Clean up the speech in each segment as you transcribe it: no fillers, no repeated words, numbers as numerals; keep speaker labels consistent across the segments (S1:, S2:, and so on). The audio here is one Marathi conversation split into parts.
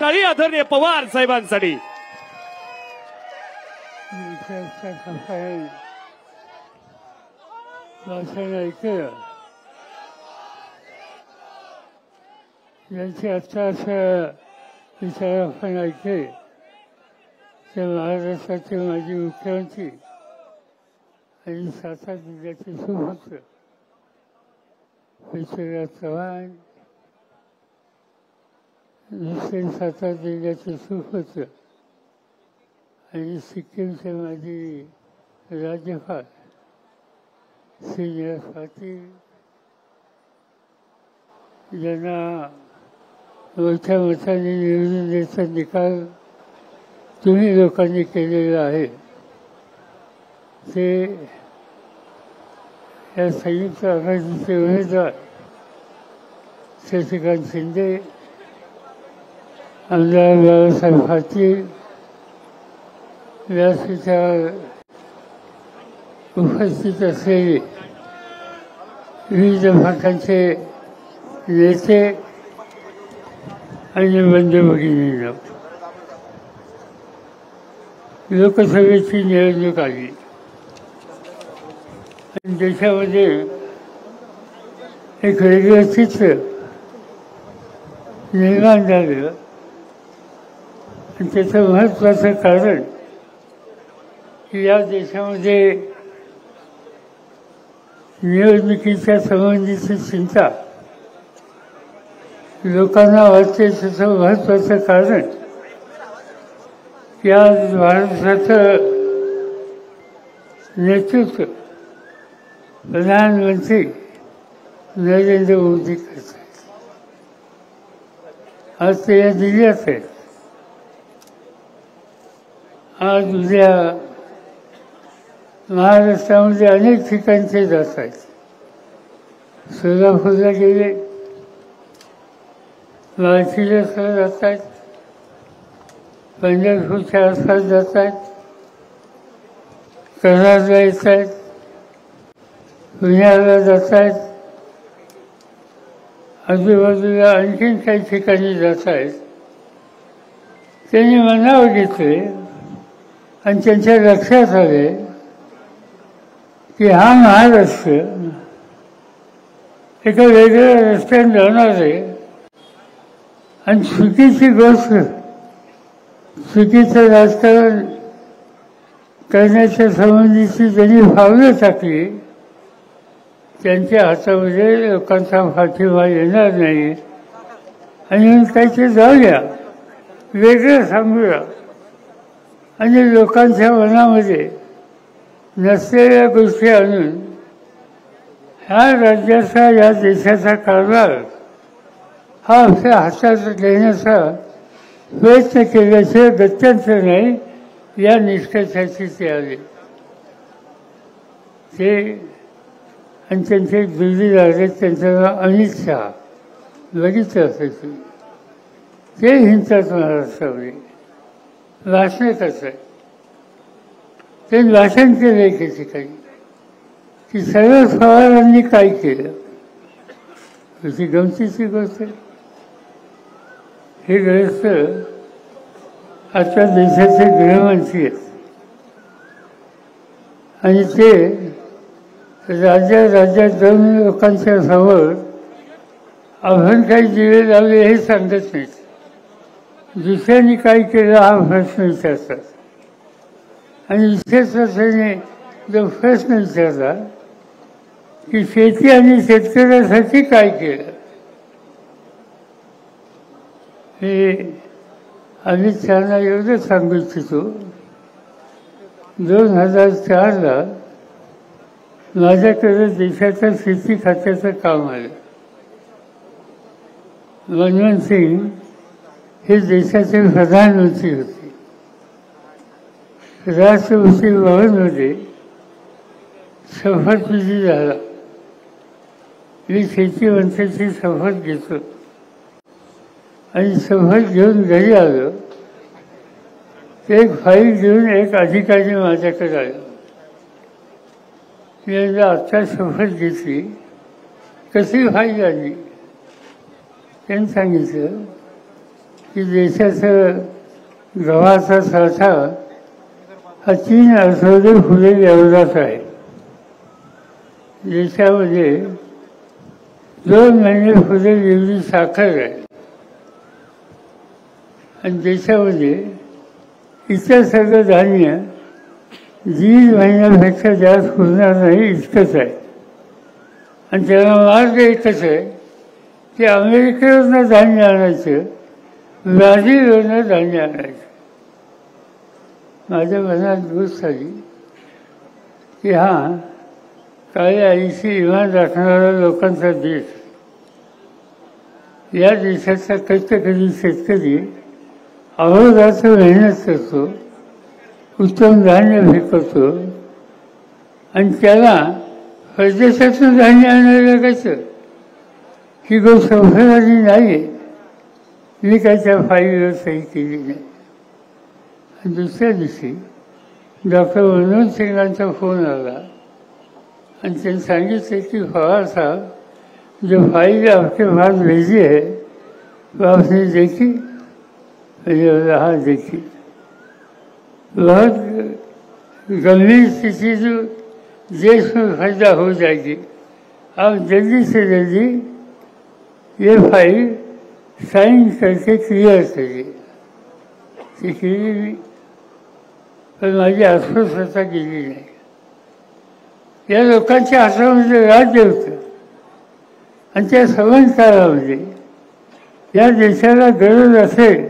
S1: टाळी आदरणीय पवार साहेबांसाठी.
S2: भाषण ऐकलं यांची अर्थार्थ विचार आपण ऐकले ते महाराष्ट्राचे माजी मुख्यमंत्री आणि सातारा जिल्ह्याचे सुपुत्र पृथ्वीराज चव्हाण, दुसरे सातारा जिल्ह्याचे सुपुत्र आणि सिक्कीमचे माजी राज्यपाल श्रीनिवास पाटील यांना मोठ्या मताने निवडून द्यायचा निकाल तुम्ही लोकांनी केलेला आहे. ते या संयुक्त आघाडीचे उमेदवार शशिकांत शिंदे, आमदार बाळासाहेब पाटील व्यासपीठावर उपस्थित असलेले विविध पक्षांचे नेते आणि बंधू भगिनींनो, लोकसभेची निवडणूक आली आणि देशामध्ये एक वेगळं चित्र निर्माण झालं आणि त्याचं महत्त्वाचं कारण की या देशामध्ये निवडणुकीच्या संबंधीची चिंता लोकांना वाटते. त्याचं महत्त्वाचं कारण की आज भारताचं नेतृत्व प्रधानमंत्री नरेंद्र मोदी करतात. आज ते या जिल्ह्यात आहेत. आज उद्या महाराष्ट्रामध्ये अनेक ठिकाणचे जात आहेत. सोलापूरला गेले, बार्शीला जात आहेत, पंढरपूरच्या आसपास जात आहेत, कराडला येत आहेत, पुण्याला जात आहेत, आजूबाजूला आणखीन काही ठिकाणी जात आहेत. त्यांनी मनावर घेतले आणि त्यांच्या लक्षात आले की हा महाराष्ट्र एका वेगळ्या रस्त्याने जाणार आहे आणि चुकीची गोष्ट, चुकीचं राजकारण करण्याच्या संबंधीची ज्यांनी पावलं टाकली त्यांच्या हातामध्ये लोकांचा पाठिंबा येणार नाही आणि काहीतरी जाऊया, वेगळं सांगूया आणि लोकांच्या मनामध्ये नसलेल्या गोष्टी आणून ह्या राज्याचा, या देशाचा कारभार हा आपल्या हातात घेण्याचा प्रयत्न केल्याशिवाय गत्यंतर नाही या निष्कर्षाची ते आले. ते आणि त्यांचे एक बिल्डिंग आहेत, त्यांचं नाव अमित शहा, बघितलं असायचं. ते हिंडतात महाराष्ट्रामध्ये, भाषण करतात. त्यांनी भाषण केलं एके ठिकाणी की शरद पवारांनी काय केलं. अशी गमतीची गोष्ट आहे. हे ग्रस्त आता देशाचे गृहमंत्री आहेत आणि ते राज्यात जाऊन लोकांच्या समोर आपण काही दिवे लावले हे सांगत नाहीत. दुसऱ्यांनी काय केलं हा प्रश्न विचारतात आणि विशेष असल्याने जो प्रश्न विचारला की शेती आणि शेतकऱ्यासाठी काय केलं. हे अमित शहाना एवढं सांगू इच्छितो, 2004ला माझ्याकडे देशाच्या शेती खात्याचं काम आलं. मनमोहन सिंग हे देशाचे प्रधानमंत्री होते. राष्ट्रपती भवनमध्ये शपथविधी झाला. मी शेती मंत्र्याची शपथ घेतो आणि शपथ घेऊन घरी आलो. एक फाईल घेऊन एक अधिकारी माझ्याकडे आला. मी एकदा आत्ता शपथ घेतली, कशी फाईल आली. त्यांनी सांगितलं की देशाचा गव्हाचा साठा हा 3 आठवडे पुढे एवढाच आहे. देशामध्ये 2 महिने पुढे एवढी साखर आहे आणि देशामध्ये इतर सगळं धान्य 1.5 महिन्यापेक्षा जास्त पुरणार नाही इतकंच आहे. आणि त्याला मार्ग एकच आहे की अमेरिकेवरनं धान्य आणायचं, ब्राझीलवरनं धान्य आणायचं. माझ्या मनात गोष्ट आली की हा काळ्या आईशी इमान राखणाऱ्या लोकांचा देश, या देशाचा कष्टकरी शेतकरी अहोरात्र मेहनत करतो, उत्तम धान्य पिकवतो आणि त्याला परदेशातून धान्य आणायला कसं, ही गोष्ट संशोधनाची नाही आहे. मी काही त्या फाईलवर सही केली नाही. आणि दुसऱ्या दिवशी डॉक्टर मनमोहन सिंगांचा फोन आला आणि त्यांनी सांगितलं की पवार साहब, जो फाइल आपके पास भेजी है वो आपने देखी? हाँ देखी. बहुत गंभीर स्थिति जो देश में पैदा हो जाएगी, आप जल्दी से जल्दी ये फाइल साइन करके क्लियर करिए. ती केली मी, पण माझी अस्वस्थता केली नाही. या लोकांच्या हातामध्ये राज्य होतं आणि त्या समान काळामध्ये या देशाला गरज असेल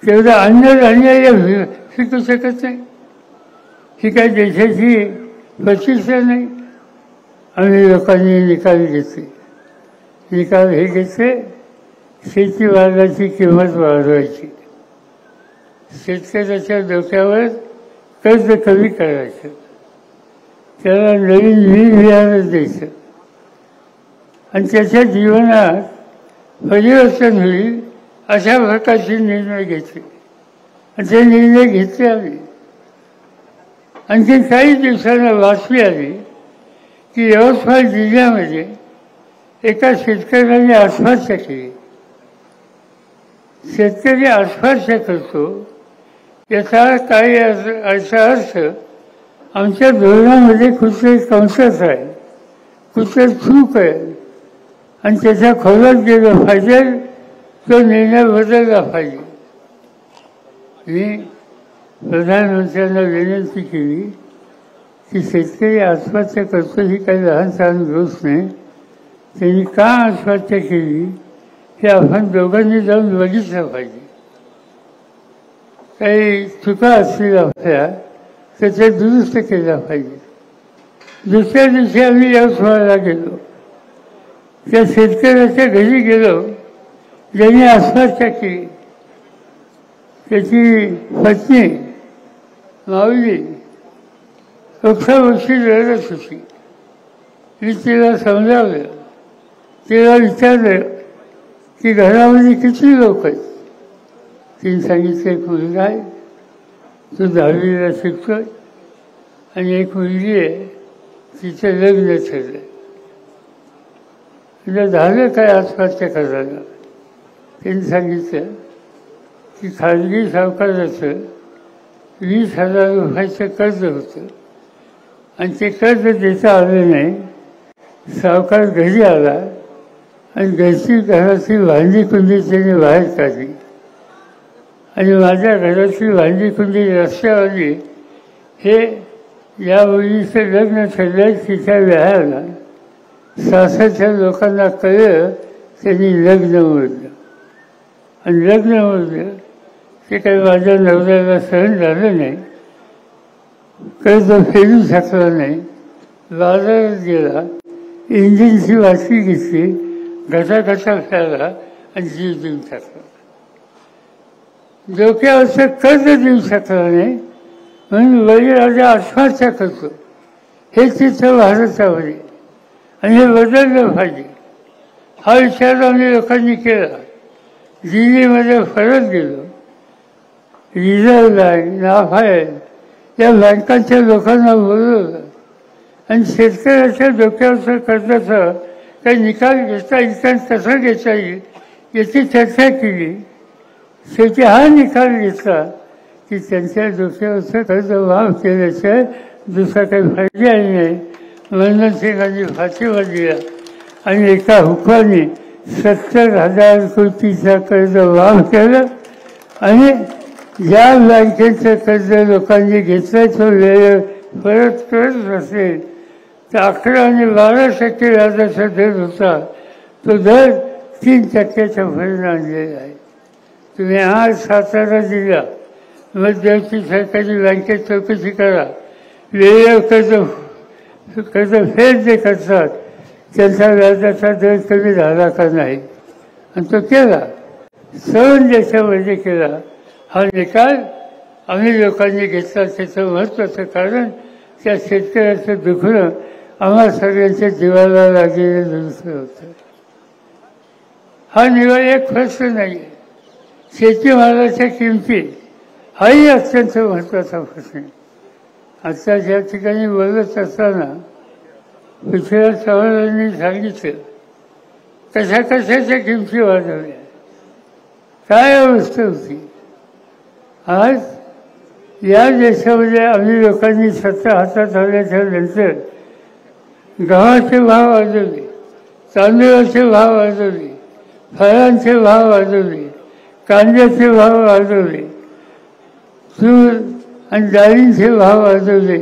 S2: तेवढं अन्नधान्य शिकू शकत नाही. ही काही देशाची प्रतिष्ठा नाही. आम्ही लोकांनी निकाल घेतले. निकाल हे घेतले, शेतीमालाची किंमत वाढवायची, शेतकऱ्याच्या डोक्यावर कर्ज कमी करायचं, त्याला नवीन बियाणं द्यायचं आणि त्याच्या जीवनात परिवर्तन होईल अशा प्रकारचे निर्णय घेतले. आणि ते निर्णय घेतले आम्ही. आणखी काही दिवसांना बातमी आली की यवतमाळ जिल्ह्यामध्ये एका शेतकऱ्याने आत्महत्या केली. शेतकरी आत्महत्या करतो याचा काही अर्थ आमच्या धोरणामध्ये कुठे कंसच आहे, कुठे चूक आहे आणि त्याच्या खोलात गेलं पाहिजे, तो निर्णय बदलला पाहिजे. मी प्रधानमंत्र्यांना विनंती केली की शेतकरी आत्महत्या करतो ही काही लहान सहान गोष्ट नाही. त्यांनी का आत्महत्या केली हे आपण दोघांनी जाऊन बघितलं पाहिजे. काही चुका असतील आपल्या तर ते दुरुस्त केल्या पाहिजे. दुसऱ्या दिवशी आम्ही यवतमाळला गेलो. त्या शेतकऱ्याच्या घरी गेलो ज्यांनी आत्महत्या केली. त्याची पत्नी माऊली वर्षी रडत होती. मी तिला समजावलं, तिला विचारलं की घरामध्ये किती लोक आहेत. तिने सांगितलं एक मुलगा आहे, तो 10वीला शिकतोय आणि एक मुलगी आहे, तिचं लग्न ठरलं. तिला झालं काय आत्महत्या करायला. त्यांनी सांगितलं की खाजगी सावकाराचं 20,000 रुपयाचं कर्ज होतं आणि ते कर्ज देता आलं नाही. सावकार घरी आला आणि घराची भांडी कुंडी त्याने बाहेर काढली आणि माझ्या घराची भांडी कुंडी रस्त्यावरली. हे या मुलीचं लग्न ठरलं. तिच्या व्याहाला सासरच्या लोकांना कळलं. त्यांनी लग्न मोडलं आणि लग्न मोडलं ते काही माझ्या नवऱ्याला सहन झालं नाही. कर्ज फेडू शकला नाही. बाजारात गेला, इंजिनची वाटली घेतली, घटाघटा खेळला आणि जीव देऊन टाकला. डोक्यावरचं कर्ज देऊ शकला नाही म्हणून वडिलांच्या आत्महत्या करतो. हे चित्र भारतामध्ये आणि हे बदललं पाहिजे. हा विचार आम्ही लोकांनी केला. दिल्लीमध्ये परत गेलो. रिझर्व्ह बँक, नाफाड या बँकांच्या लोकांना बोलवलं आणि शेतकऱ्याच्या डोक्यावरचं कर्जाचा काही निकाल घेता येईल, कसा घेता येईल याची चर्चा केली. शेवटी हा निकाल घेतला की त्यांच्या डोक्यावरचं कर्ज माफ केल्याशिवाय दुसरा काही फायदा नाही. मनमोहन सिंगांनी फाशीवर दिला आणि एका हुकमाने 70,000 कोटीचा कर्ज माफ केलं आणि ज्या बँकेचं कर्ज लोकांनी घेतलं तो वेळेवर परत करत असेल तर 11 आणि 12% व्याजाचा दर होता, तो दर 3% भरून आणलेला आहे. तुम्ही आज सातारा जिल्हा मध्यवर्ती सरकारी बँकेत चौकशी करा. वेळेवर कर्ज फेड जे करतात त्यांचा व्याजाचा दर कमी झाला का नाही, आणि तो केला. सर्व देशामध्ये केला. हा निकाल आम्ही लोकांनी घेतला. त्याचं महत्त्वाचं कारण त्या शेतकऱ्याचं दुखणं आम्हा सगळ्यांच्या जीवाला लागलेलं दुसरं होतं. हा निवड एक प्रश्न नाही आहे. शेतीमालाच्या किमती हाही अत्यंत महत्त्वाचा प्रश्न आहे. आता ज्या ठिकाणी बोलत असताना पृथ्वीराज चव्हाणांनी सांगितलं कशा कशाच्या किमती वाढवल्या, काय अवस्था होती. आज या देशामध्ये आम्ही लोकांनी सत्ता हातात आल्याच्या नंतर गव्हाचे भाव वाढवले, तांदूळाचे भाव वाढवले, फळांचे भाव वाढवले, कांद्याचे भाव वाढवले, तूर आणि डाळींचे भाव वाढवले.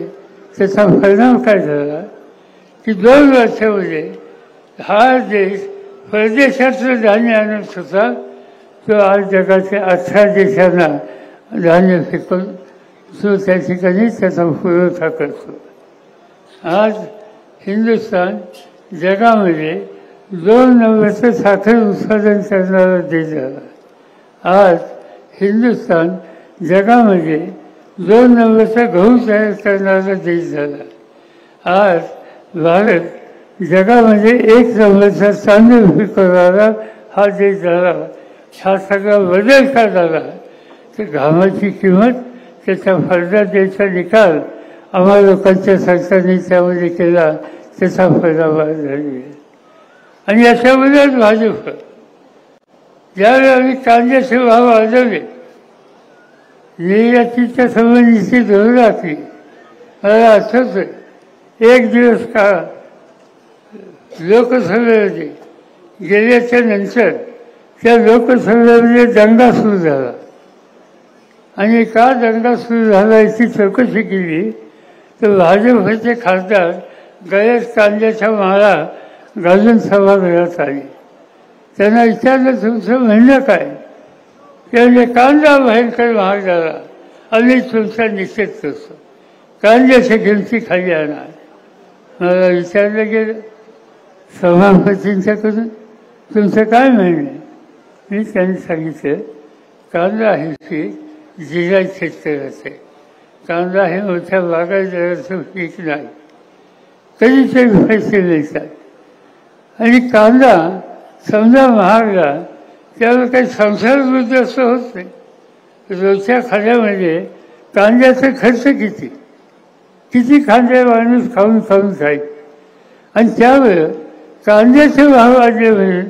S2: त्याचा परिणाम काय झाला की 2 वर्षामध्ये हा देश परदेशातलं धान्य आणत होता, तो आज जगाच्या 18 देशांना धान्य फेकून तो त्या ठिकाणी त्याचा पुरवठा करतो. आज हिंदुस्थान जगामध्ये 2 नंबरचं साखर उत्पादन करणारा देश झाला. आज हिंदुस्थान जगामध्ये 2 नंबरचा गहू तयार करणारा देश झाला. आज भारत जगामध्ये 1 नंबरचा तांदूळ पिकवणारा हा देश झाला. हा सगळा बदल का झाला तर घामाची किंमत, त्याचा फायदा द्यायचा निकाल आम्हा लोकांच्या सरकारने त्यामध्ये केला, त्याचा फायदा झालेला आहे. आणि याच्याबद्दल भाजप ज्यावेळी आम्ही कांद्याचे भाव वाढवले, निर्यातीच्या संबंधीची धोरणं आखली. मला आठवतं एक दिवस काळ लोकसभेमध्ये गेल्याच्या नंतर त्या लोकसभेमध्ये दंगा सुरू झाला. आणि का दंगा सुरू झाला याची चौकशी केली तर भाजपचे खासदार गळ्यात कांद्याच्या माळा घालून सभागृहात आले. त्यांना विचारलं तुमचं म्हणणं काय? त्यामुळे कांदा भयंकर महाग झाला, आम्ही तुमचा निषेध करतो, कांद्याच्या किमती खाली आणणार. मला विचारलं गेलं सभापतींच्याकडून तुमचं काय म्हणणं आहे? मी त्यांनी सांगितलं कांदा हे पीक जिल्ह्यात शेतकऱ्याचं आहे. कांदा हे मोठ्या बागायतदाराचं पीक नाही, कधीतरी पैसे मिळतात. आणि कांदा समजा महागला त्यावेळेला काही संसार उद्ध्वस्त होत नाही. रोजच्या खाण्यामध्ये कांद्याचा खर्च किती कांदे माणूस खाऊन खाईल. आणि त्यावेळेस कांद्याचे भाव वाढले म्हणून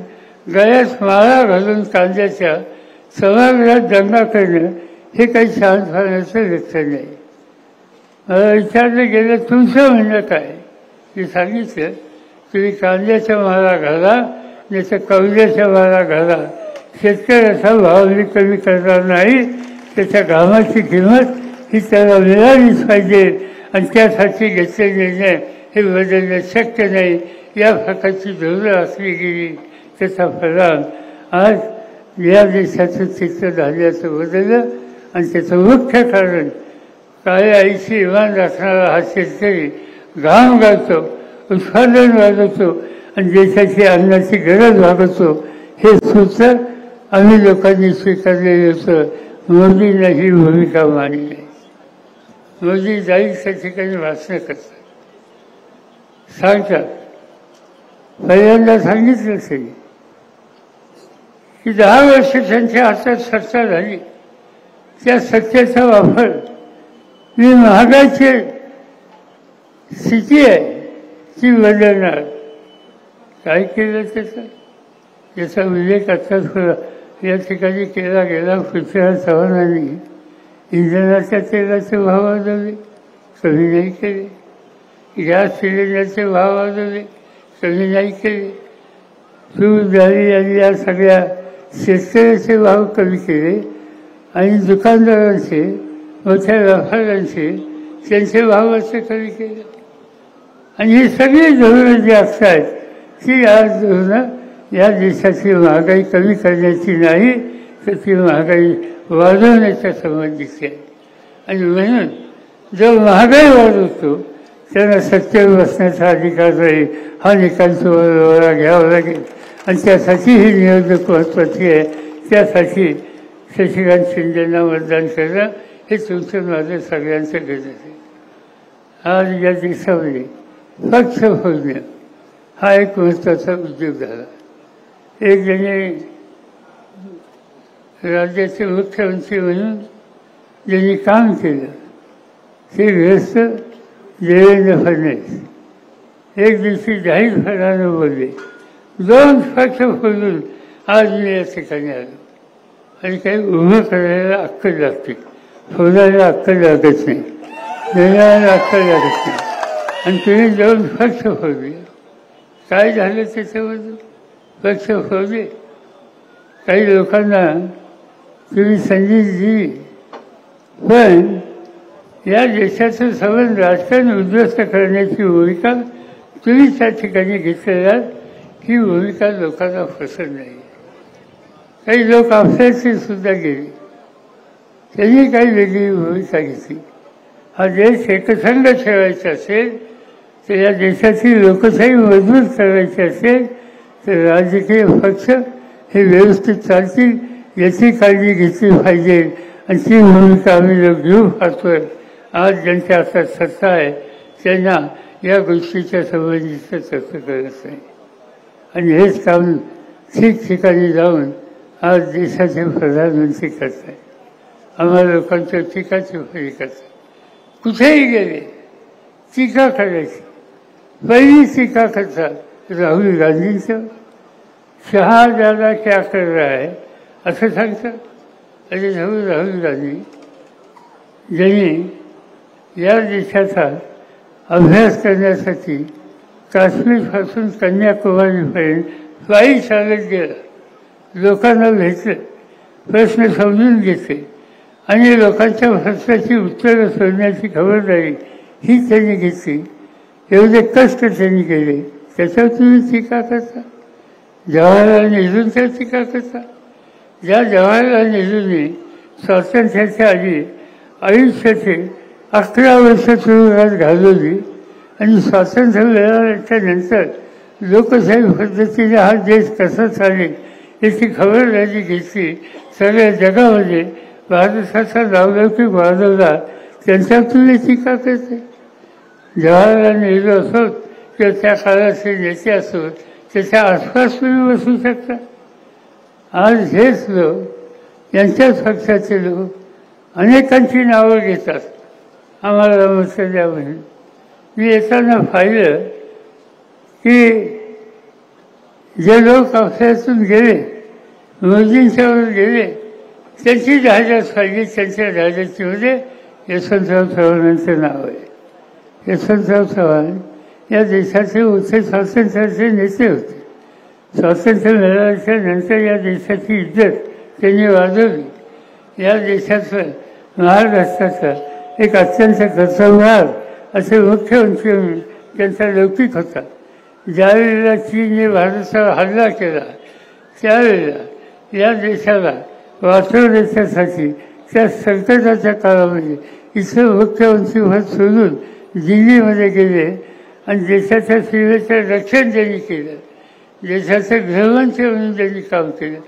S2: गळ्यात माळा घालून कांद्याच्या सभागृहात दंगा करणं हे काही शहाणपणाचं लक्षण नाही. मला विचारलं गेलं तुमचं म्हणणं काय? ते सांगितलं तुम्ही कांद्याच्या माळा घाला नाही तर कवल्याच्या माळा घाला, शेतकऱ्याचा भाव मी कमी करणार नाही. त्याच्या घामाची किंमत ही त्याला मिळालीच पाहिजे आणि त्यासाठी घेतलेले निर्णय हे बदलणं शक्य नाही. या प्रकारची धोरणं असली गेली त्याचा परिणाम आज या देशाचं चित्र धान्याचं बदललं. आणि त्याचं मुख्य कारण काळ्या आईची इमान राखणारा हा शेतकरी घाम घालतो, उत्पादन वाढवतो आणि देशाची अन्नाची गरज भागवतो. हे सूत्र आम्ही लोकांनी स्वीकारलेलं होतं. मोदींना ही भूमिका मानली नाही. मोदी जाईल त्या ठिकाणी भाषणं करतात, सांगतात. पहिल्यांदा सांगितलं असेल की 10 वर्ष त्यांच्या हातात सत्ता झाली, त्या सत्तेचा वापर मी महागाईची स्थिती आहे ती बदलणार. काय केलं त्याचा उल्लेख आता या ठिकाणी केला गेला. पृथ्वीराज चव्हाणांनी इंधनाच्या तेलाचे भाव वाढवले, कमी नाही केले. गॅस सिलेंडरचे भाव वाढवले, कमी नाही केले. तूर डाळी आणि या सगळ्या शेतकऱ्याचे भाव कमी केले आणि दुकानदारांचे, मोठ्या व्यापाऱ्यांचे त्यांचे भाव असे कमी केले. आणि ही सगळी धोरणं जी असतात ती आज धोरणं या देशाची महागाई कमी करण्याची नाही, तर ती महागाई वाढवण्याच्या संबंधीची आहे. आणि म्हणून जो महागाई वाढवतो त्यांना सत्तेवर बसण्याचा अधिकार नाही. हा निकाल तुम्हाला घ्यावा लागेल. आणि त्यासाठी ही निवडणूक महत्त्वाची आहे. त्यासाठी शशिकांत शिंदेंना मतदान करणं हे तुमचं माझं सगळ्यांचं गरज आहे. आज या देशामध्ये पक्ष फोडणं हा एक महत्त्वाचा उद्योग झाला. एक जणे राज्याचे मुख्यमंत्री म्हणून ज्यांनी काम केलं ते ग्रस्त देवेंद्र फडणवीस एक दिवशी जाहीरपणानं बोलले, 2 पक्ष फोडून आज मी या ठिकाणी आलो. आणि काही उभं करायला अक्कल लागते, फोडायला अक्कल लागत नाही, देण्याला अक्कल लागत नाही. आणि तुम्ही 2 पक्ष फोडले. काय झालं त्याच्याबद्दल? पक्ष फोडले. काही लोकांना तुम्ही संधी दिली, पण या देशाचं संबंध राजकारण उद्ध्वस्त करण्याची भूमिका तुम्ही त्या ठिकाणी घेतलेल्या ही भूमिका लोकांना पसंत नाही. काही लोक आपल्याचे सुद्धा गेले, त्यांनी काही वेगळी भूमिका घेतली. हा देश एकसंघ ठेवायचा असेल, तर या देशाची लोकशाही मजबूत करायची असेल, तर राजकीय पक्ष हे व्यवस्थित चालतील याची काळजी घेतली पाहिजे. आणि ती भूमिका आम्ही लोक घेऊ पाहतोय. आज ज्यांच्या हातात सत्ता आहे त्यांना या गोष्टीच्या संबंधीचं चर्चा करत नाही. आणि हेच काम ठिकठिकाणी जाऊन आज देशाचे प्रधानमंत्री करत आहेत. आम्हाला लोकांच्या टीकाची फळी करतात. कुठेही गेले टीका करायची. पहिली टीका करतात राहुल गांधींचं. शहा ज्यादा क्या कर रहा है असं सांगतात. अरे राहुल गांधी ज्यांनी या देशाचा अभ्यास करण्यासाठी काश्मीरपासून कन्याकुमारीपर्यंत पायी चालत गेला, लोकांना भेटलं, प्रश्न समजून घेतले आणि लोकांच्या प्रश्नाची उत्तरं शोधण्याची खबरदारी ही त्यांनी घेतली. एवढे कष्ट त्यांनी केले, त्याच्यावर तुम्ही टीका करता. जवाहरलाल नेहरूंच्या टीका करता. ज्या जवाहरलाल नेहरूंनी स्वातंत्र्याच्या आधी आयुष्याचे 11 वर्ष तुरुंगात घालवली आणि स्वातंत्र्य मिळाल्याच्या नंतर लोकशाही पद्धतीने हा देश कसा चालेल याची खबरदारी घेतली. सगळ्या जगामध्ये भारताचा नावलौकिक वाढवला, त्यांच्यावर तुम्ही टीका करते. जवाहरलाल नेहरू असोत किंवा त्या काळाचे नेते असोत, त्याच्या आसपास तुम्ही बसू शकता. आज हेच लोक, यांच्याच पक्षाचे लोक अनेकांची नावं घेतात आम्हाला मत द्या म्हणून. मी येताना पाहिलं की जे लोक पक्षातून गेले, मोदींच्यावर गेले, त्यांची जाहिरात पाहिजे. त्यांच्या जाहिरातीमध्ये यशवंतराव चव्हाणांचं नाव आहे. यशवंतराव चव्हाण या देशाचे मोठे स्वातंत्र्याचे नेते होते. स्वातंत्र्य मिळाल्याच्या नंतर या देशाची इज्जत त्यांनी वाढवली. या देशाचं, महाराष्ट्राचं एक अत्यंत कर्तव्यवान असे मुख्यमंत्री म्हणून त्यांचा लौकिक होता. ज्यावेळेला चीनने भारतावर हल्ला केला त्यावेळेला या देशाला वाचवण्यासाठी त्या संकटाच्या काळामध्ये इथं मुख्यमंत्रीपद सोडून दिल्लीमध्ये गेले आणि देशाच्या सीमेचं रक्षण त्यांनी केलं. देशाचं गृहमंत्री म्हणून त्यांनी काम केलं.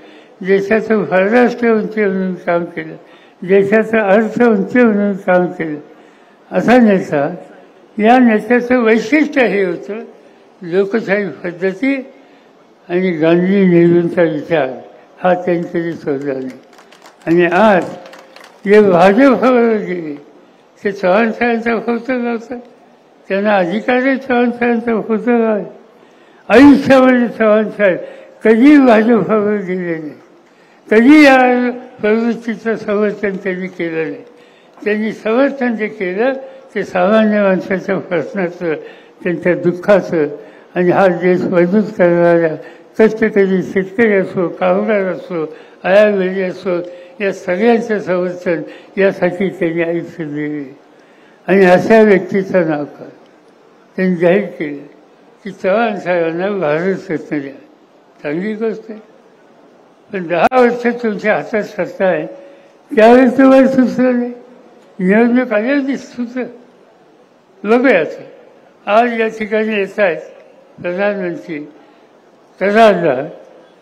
S2: देशाचं परराष्ट्रमंत्री म्हणून काम केलं. देशाचं अर्थमंत्री म्हणून काम केलं. असा नेता, या नेत्याचं वैशिष्ट्य हे होतं लोकशाही पद्धती आणि गांधी नेहरूंचा विचार हा त्यांच्याकडे शोधला नाही. आणि आज जे भाजपवर गेले ते चव्हाण साहेबांचा फोटो लावतात. त्यांना अधिकार आहे चव्हाण साहेबांचा फोटो लावायचा. आयुष्यामध्ये चव्हाण साहेब कधी भाजपवर गेले नाही. तरी या प्रवृत्तीचं समर्थन त्यांनी केलं नाही. त्यांनी समर्थन जे केलं ते सामान्य माणसाच्या प्रश्नाचं, त्यांच्या दुःखाचं आणि हा देश मजबूत करणाऱ्या कष्टकरी शेतकरी असो, कामगार असो, आयावेळी असो, या सगळ्यांचं समर्थन यासाठी त्यांनी आयुष्य दिले. आणि अशा व्यक्तीचं नाव कर त्यांनी जाहीर केलं की चव्हाण साहेबांना भारत रत्न द्या. चांगली गोष्ट आहे. पण 10 वर्ष तुमच्या हातात सत्ता आहे, त्यावेळेस तुम्हाला सुचलं नाही. निवडणूक आल्यावर सुचलं. बघूयाचं आज या ठिकाणी येत आहेत प्रधानमंत्री करारला.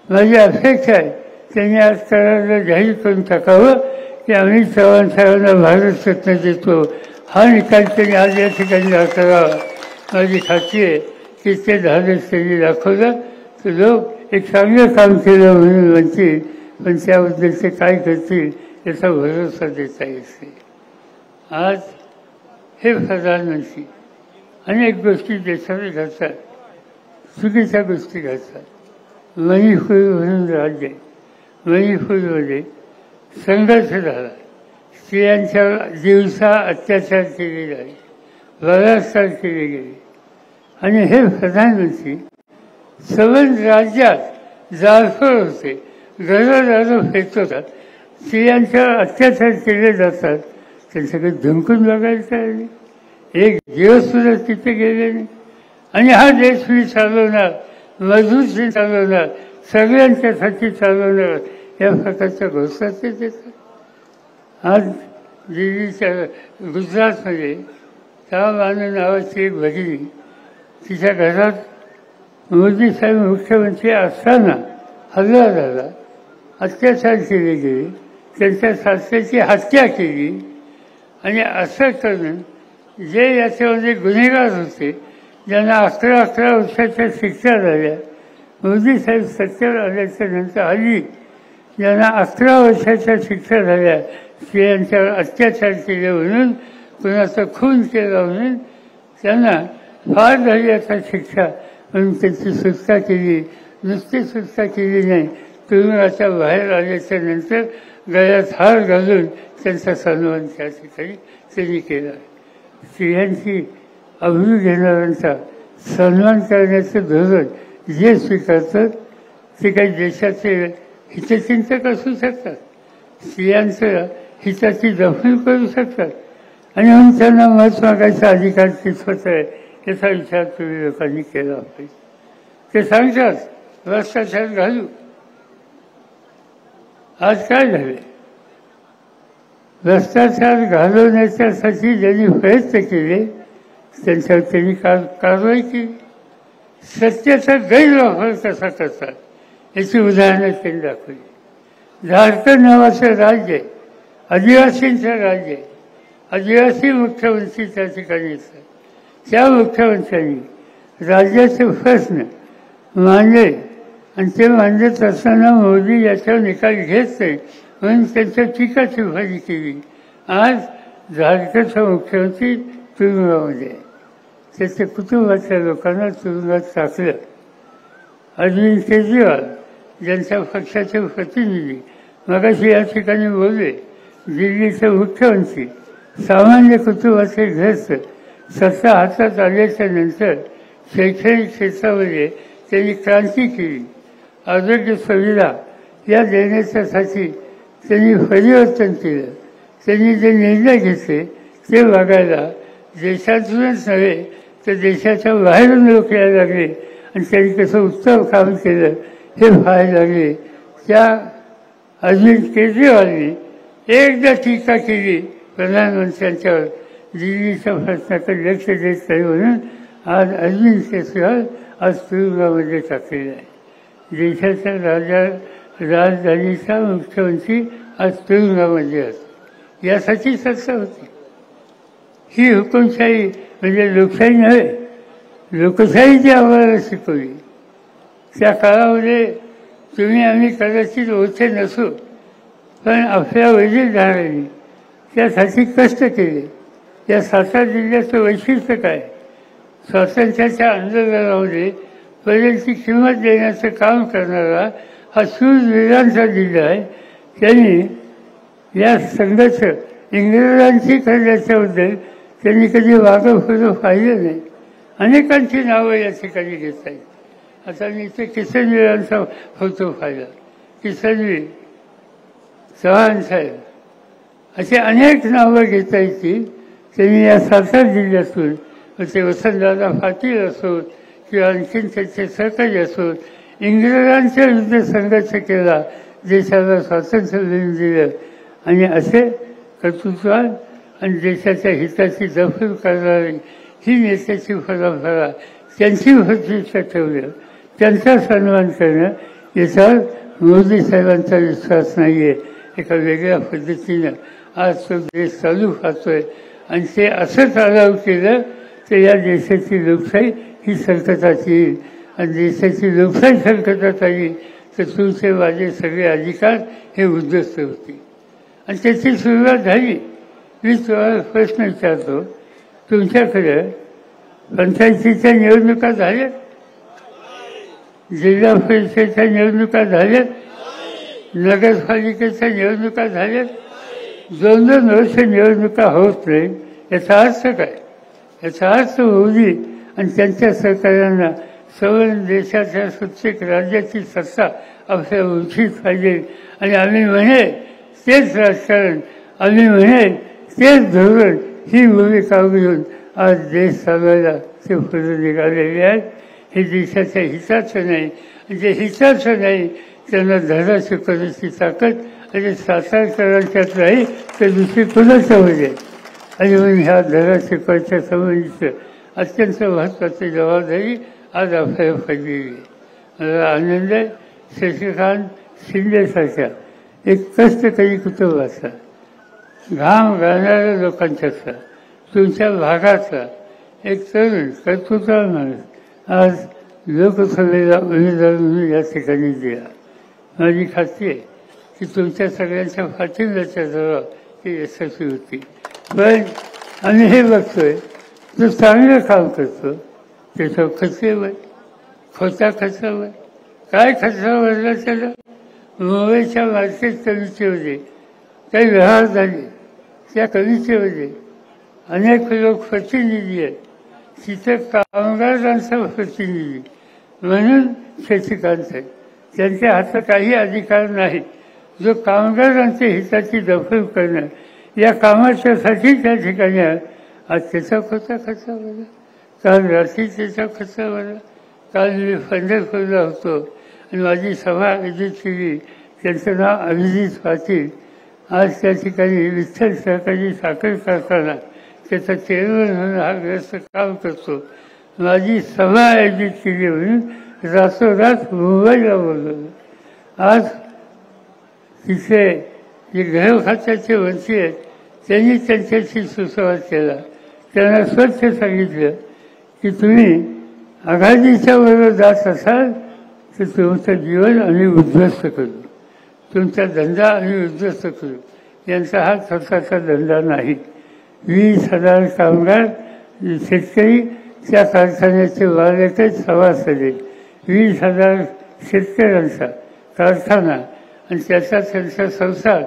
S2: माझी अपेक्षा आहे त्यांनी आज करारला जाहीर करून टाकावं की आम्ही चव्हाण साहेबांना भारत रत्न देतो. हा निकाल त्यांनी आज या ठिकाणी करावा. माझी खात्री आहे की ते धाडस त्यांनी दाखवलं तर लोक एक चांगलं काम केलं म्हणून म्हणतील, पण त्याबद्दल ते काय करतील याचा भरोसा देता येत नाही. आज हे प्रधानमंत्री अनेक गोष्टी देशाने घडतात, चुकीच्या गोष्टी घडतात. मणिपूर म्हणून राज्य आहे, मणिपूरमध्ये संघर्ष झाला, स्त्रियांच्या दिवसा अत्याचार केले गेले, बलात्कार केले गेले. आणि हे प्रधानमंत्री संबंध राज्यात जाळपोळ होते, घरोघरं फेकतात, स्त्रियांच्यावर अत्याचार केले जातात. त्यांच्याकडे धमकून बघायला तयार नाही. एक दिवस सुद्धा तिथे गेले नाही. आणि हा देश मी चालवणार, मजबूत चालवणार, सगळ्यांच्यासाठी चालवणार या प्रकारच्या घोषणा ते देतात. आज दिल्लीच्या गुजरातमध्ये तामानू नावाची एक भगिनी, तिच्या घरात मोदी साहेब मुख्यमंत्री असताना हल्ला झाला, अत्याचार केले गेले, त्यांच्या सासऱ्याची हत्या केली. आणि असं करून जे याच्यामध्ये गुन्हेगार होते, ज्यांना 11 वर्षाच्या शिक्षा झाल्या, मोदी साहेब सत्तेवर आल्याच्या नंतर हल्ली ज्यांना 11 वर्षाच्या शिक्षा झाल्या, स्त्रियांच्यावर अत्याचार केले म्हणून, कुणाचा खून केला म्हणून त्यांना फार झाली आता शिक्षा म्हणून त्यांची सुटका केली. नुसती सुटका केली नाही, तुरुंगाच्या बाहेर आल्याच्या नंतर गळ्यात हार घालून त्यांचा सन्मान त्या ठिकाणी त्यांनी केला. स्त्रियांची अब्रू घेणाऱ्यांचा सन्मान करण्याचं धोरण जे स्वीकारतात ते काही देशाचे हितचिंतक असू शकतात, स्त्रियांचं हिताची दखल करू शकतात. आणि म्हणून त्यांना मत मागायचा अधिकार कितपत आहे याचा विचार तुम्ही लोकांनी केला पाहिजे. ते सांगतात भ्रष्टाचार घालू. आज काय झाले? भ्रष्टाचार घालवण्याच्यासाठी ज्यांनी प्रयत्न केले त्यांच्यावर त्यांनी कारवाई केली. सत्याचा गैरवापर कसा करतात याची उदाहरणं त्यांनी दाखवली. झारखंड नावाचं राज्य आहे, आदिवासींचं राज्य आहे, आदिवासी मुख्यमंत्री त्या ठिकाणी येतात. त्या मुख्यमंत्र्यांनी राज्याचे प्रश्न मांडले आणि ते मांडत असताना मोदी याच्यावर निकाल घेत नाही म्हणून त्यांच्या टीका टिप्पणी केली. आज झारखंडचा मुख्यमंत्री तुरुंगामध्ये आहे, त्याच्या कुटुंबाच्या लोकांना तुरुंगात टाकलं. अरविंद केजरीवाल ज्यांच्या पक्षाचे प्रतिनिधी मगाशी या ठिकाणी बोलले, दिल्लीचे मुख्यमंत्री सामान्य कुटुंबाचे ग्रस्त, सत्ता हातात आल्याच्या नंतर शैक्षणिक क्षेत्रामध्ये त्यांनी क्रांती केली. आरोग्य सुविधा या देण्याच्यासाठी त्यांनी परिवर्तन केलं. त्यांनी जे निर्णय घेतले ते बघायला देशातूनच नव्हे तर देशाच्या बाहेरून लोक यायला लागले आणि त्यांनी कसं उत्तम काम केलं हे पाहायला लागले. त्या अरविंद केजरीवालनी एकदा टीका केली प्रधानमंत्र्यांच्यावर, दिल्लीच्या प्रश्नाकडे लक्ष देत नाही म्हणून आज अरविंद केजरीवाल आज तुरुंगामध्ये टाकलेला आहे. देशाच्या राजधानीचा मुख्यमंत्री आज तुरुंगामध्ये असतो. यासाठी चर्चा होती. ही हुकुमशाही म्हणजे लोकशाही नव्हे, लोकशाहीची आम्हाला शिकवली. त्या काळामध्ये तुम्ही आम्ही कदाचित ओळखे नसू, पण आपल्या वडीलधाऱ्यांनी त्यासाठी कष्ट केले. या सातारा जिल्ह्याचं वैशिष्ट्य काय? स्वातंत्र्याच्या आंदोलनामध्ये पर्यंतची किंमत देण्याचं काम करणारा हा शूरवीरांचा जिल्हा आहे. त्यांनी या संघर्ष इंग्रजांशी करण्याच्याबद्दल त्यांनी कधी वागं फुलं पाहिलं नाही. अनेकांची नावं या ठिकाणी घेता येईल. आता मी इथे किसनवीरांचा फोटो पाहिला, किसनवीर, चव्हाण साहेब, असे अनेक नावं घेता येतील. त्यांनी या सातारा जिल्ह्यातून ते वसंतदादा पाटील असोत किंवा आणखीन त्यांचे सहकारी असोत, इंग्रजांच्या विरुद्ध संघर्ष केला, देशाला स्वातंत्र्य मिळवून दिलं आणि असे कर्तृत्वान आणि देशाच्या हिताची दखल करणारी ही नेत्याची परंपरा त्यांची प्रतिष्ठा ठेवलं, त्यांचा सन्मान करणं याच्यावर मोदी साहेबांचा विश्वास नाही आहे. एका वेगळ्या पद्धतीनं आज तो देश चालू पाहतोय आणि ते असं चालू केलं तर या देशाची लोकशाही ही संकटात येईल आणि देशाची लोकशाही संकटात आली तर तुमचे माझे सगळे अधिकार हे उद्ध्वस्त होतील. आणि त्याची सुरुवात झाली. मी तुम्हाला प्रश्न विचारतो, तुमच्याकडे पंचायतीच्या निवडणुका झाल्या, जिल्हा परिषदेच्या निवडणुका झाल्या, नगरपालिकेच्या निवडणुका झाल्या, 2-2 वर्ष निवडणुका होत नाही. याचा अर्थ काय? याचा अर्थ मोदी आणि त्यांच्या सहकार्यांना सवर्ण देशाच्या प्रत्येक राज्याची सत्ता आपल्या उचित पाहिजे आणि आम्ही म्हणे तेच राजकारण, आम्ही म्हणे तेच धोरण, ही भूमिका घेऊन आज देश चालवायला ते पुढे निघालेले आहेत. हे देशाच्या हिताचं नाही. जे हिताचं नाही त्यांना धडा शिकवण्याची ताकद आणि सातारकरांच्यात नाही तर दुसरी कुणाच्या म्हणजे. आणि म्हणून ह्या धडा शिकवायच्या संबंधीचं अत्यंत महत्त्वाची जबाबदारी आज आपल्याला पडलेली आहे. मला आनंद आहे, शशिकांत शिंदेसारख्या एक कष्टकरी कुटुंबाचा, घाम घालणाऱ्या लोकांच्याचा, तुमच्या भागाचा एक तरुण कर्तृत्ववान माणूस आज लोकसभेला उमेदवार म्हणून या ठिकाणी दिला. माझी खात्री आहे की तुमच्या सगळ्यांच्या पाठिंब्याच्या जोरावर ती यशस्वी होती. पण आम्ही हे बघतोय, जो चांगलं काम करतो त्याच्या खर्चावर, खोटा खर्चावर, काय खर्चावरला त्याला मुंबईच्या मार्केट कमिटीमध्ये काही व्यवहार झाले, त्या कमिटीमध्ये अनेक लोक प्रतिनिधी आहेत, तिथे कामगारांचा प्रतिनिधी म्हणून शशिकांत आहे. त्यांच्या हातात काही अधिकार नाही. जो कामगारांच्या हिताची दखल करणं या कामाच्यासाठी त्या ठिकाणी आज त्याचा खोटा खर्च बघा, काल रात्री त्याचा खर्च बघा. काल मी पंढरपूरला होतो आणि माझी सभा आयोजित केली. त्यांचं नाव अभिजित पाटील. आज त्या ठिकाणी विठ्ठल सहकारी साखर कारखाना त्याचा चेअरमन म्हणून हा ग्रस्त काम करतो. माझी सभा आयोजित केली म्हणून रातोरात मुंबईला बोलवलं. आज तिथे जे गृह खात्याचे मंत्री आहेत त्यांनी त्यांच्याशी सुसंवाद केला. त्यांना स्वच्छ सांगितलं की तुम्ही आघाडीच्या बरोबर जात असाल तर तुमचं जीवन आम्ही उद्ध्वस्त करू, तुमचा धंदा आम्ही उद्ध्वस्त करू. यांचा हा स्वतःचा धंदा नाही. 20,000 कामगार शेतकरी त्या कारखान्याचे मालकच सभासद आहेत. 20,000 शेतकऱ्यांचा कारखाना आणि त्याचा त्यांचा संसार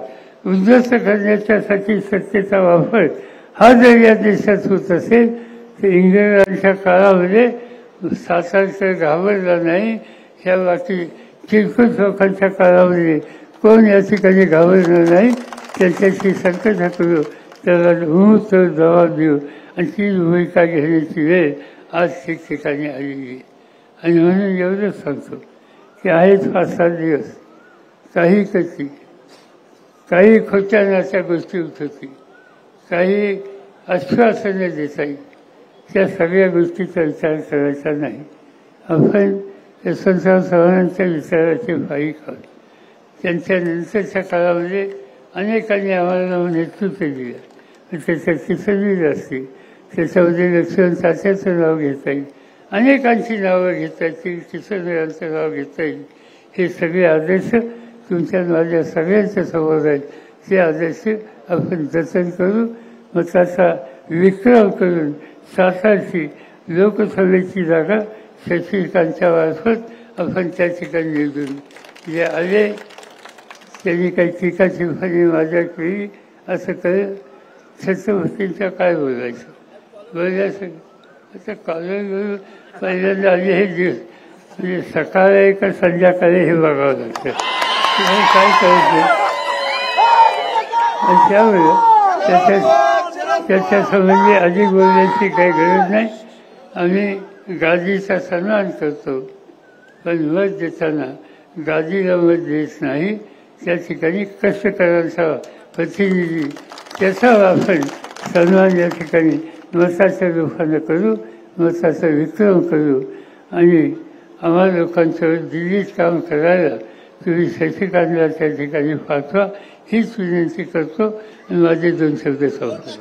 S2: उद्ध्वस्त करण्याच्यासाठी सत्तेचा वापर हा जर या देशात होत असेल तर इंग्रजांच्या काळामध्ये सातारकर घाबरला नाही. ह्या बाकी किरकोळ लोकांच्या काळामध्ये कोण या ठिकाणी घाबरणार नाही. त्याच्याशी संकट करू, त्याला मूळ जबाब देऊ आणि ती भूमिका घेण्याची वेळ आज ठिकठिकाणी आलेली आहे. आणि म्हणून एवढंच सांगतो की आहेत 5-7 दिवस काही कशी, काही खोट्या नाच्या गोष्टी उठत होती, काही आश्वासनं देता येईल, त्या सगळ्या गोष्टीचा विचार करायचा नाही. आपण यशवंतराव चव्हाणांच्या विचाराचे पायी आहोत. त्यांच्या नंतरच्या काळामध्ये अनेकांनी आम्हाला नेतृत्व दिलं. त्याच्या किसनवीर असतील, त्याच्यामध्ये लक्ष्मण तात्याचं नाव घेता येईल, अनेकांची नावं घेता येतील, किसनवीरांचं नाव घेता येईल. हे सगळे आदर्श तुमच्या माझ्या सगळ्यांच्या समोर आहेत. ते आदर्श आपण जतन करू. मग त्याचा विक्रम करून सातारची लोकसभेची जागा शशिकांतच्या मार्फत आपण त्या ठिकाणी निवडून जे आले त्यांनी काही टीका टिप्पणी माझ्या केली असं कळलं. छत्रपतींचं काय बोलायचं आता कॉलेजवरून पहिल्यांदा आले हे दिवस म्हणजे सकाळ आहे का संध्याकाळी हे बघावं लागतं. काय करायचं त्यामुळे त्याच्या संबंधी अधिक बोलण्याची काही गरज नाही. आम्ही गादीचा सन्मान करतो पण मत देताना गादीला मत देत नाही. त्या ठिकाणी कष्टकऱ्यांचा प्रतिनिधी त्याचा आपण सन्मान या ठिकाणी मताच्या रूपानं करू, मताचा विक्रम करू आणि आम्हा लोकांचं दिल्लीत काम करायला तुम्ही शशिकांतला त्या ठिकाणी पाठवा हीच विनंती करतो आणि माझे 2 शब्द संपले.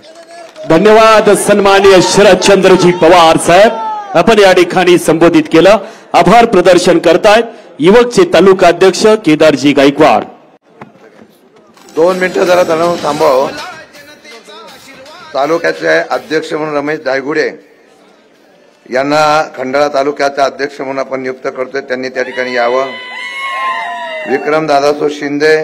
S1: धन्यवाद सन्माननीय शरदचंद्रजी पवार साहेब, आपण या ठिकाणी संबोधित केलं. आभार प्रदर्शन करतायत युवकचे तालुका अध्यक्ष केदारजी गायकवाड.
S3: 2 मिनिटं जरा थांबाव. तालुक्याचे अध्यक्ष म्हणून रमेश धायगुडे यांना खंडाळा तालुक्याचा अध्यक्ष म्हणून आपण नियुक्त करतोय. त्यांनी त्या ठिकाणी यावं. विक्रम दादासो शिंदे